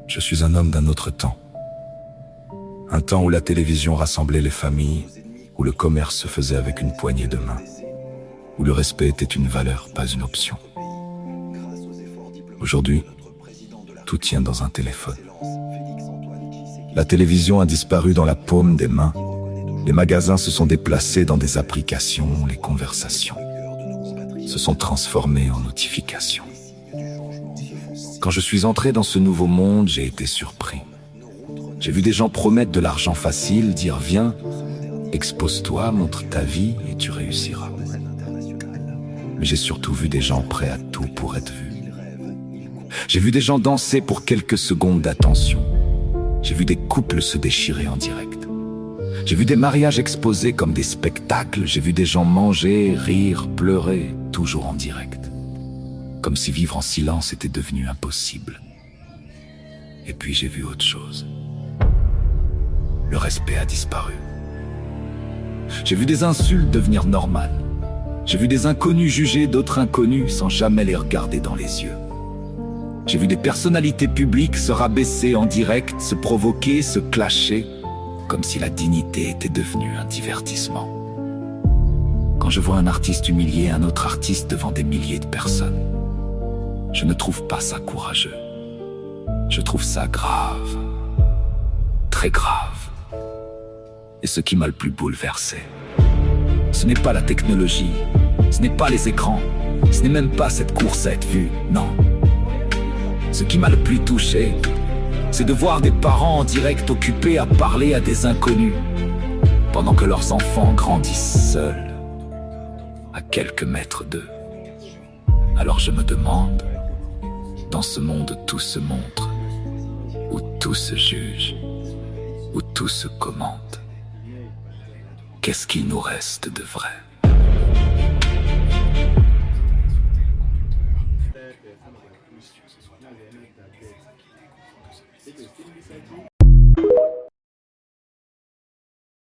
Je suis un homme d'un autre temps. Un temps où la télévision rassemblait les familles, où le commerce se faisait avec une poignée de main, où le respect était une valeur, pas une option. Aujourd'hui, tout tient dans un téléphone. La télévision a disparu dans la paume des mains. Les magasins se sont déplacés dans des applications, les conversations se sont transformées en notifications. Quand je suis entré dans ce nouveau monde, j'ai été surpris. J'ai vu des gens promettre de l'argent facile, dire viens, expose-toi, montre ta vie et tu réussiras. Mais j'ai surtout vu des gens prêts à tout pour être vus. J'ai vu des gens danser pour quelques secondes d'attention. J'ai vu des couples se déchirer en direct. J'ai vu des mariages exposés comme des spectacles. J'ai vu des gens manger, rire, pleurer, toujours en direct. Comme si vivre en silence était devenu impossible. Et puis j'ai vu autre chose. Le respect a disparu. J'ai vu des insultes devenir normales. J'ai vu des inconnus juger d'autres inconnus sans jamais les regarder dans les yeux. J'ai vu des personnalités publiques se rabaisser en direct, se provoquer, se clasher, comme si la dignité était devenue un divertissement. Quand je vois un artiste humilier un autre artiste devant des milliers de personnes, je ne trouve pas ça courageux. Je trouve ça grave, très grave. Et ce qui m'a le plus bouleversé, ce n'est pas la technologie, ce n'est pas les écrans, ce n'est même pas cette course à être vu, non. Ce qui m'a le plus touché, c'est de voir des parents en direct occupés à parler à des inconnus, pendant que leurs enfants grandissent seuls, à quelques mètres d'eux. Alors je me demande, dans ce monde où tout se montre, où tout se juge, où tout se commente, qu'est-ce qu'il nous reste de vrai? C'est le film du